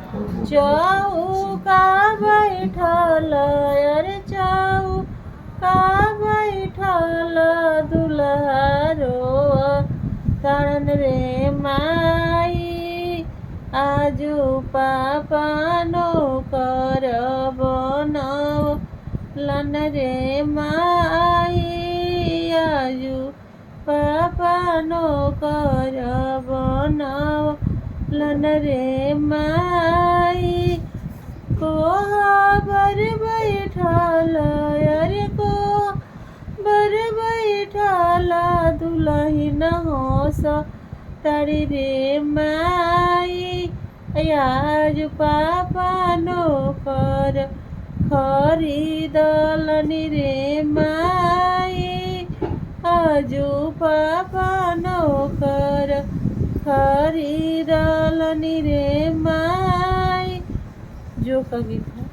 चौका बैठल अरे चौका बैठल दुल्हारो तड़न रे माई आजू पापा नौकर बनौलन रे माई आजू पापा नौकर बनौलन रे माई कोहबर बैठल अरे कोहबर बैठल दुलहिन होस तारी रे माई आज पापा नौकर खरीदलनि रे माई आजू पापा नौकर खरीदलनि रे माई जो का गीत है।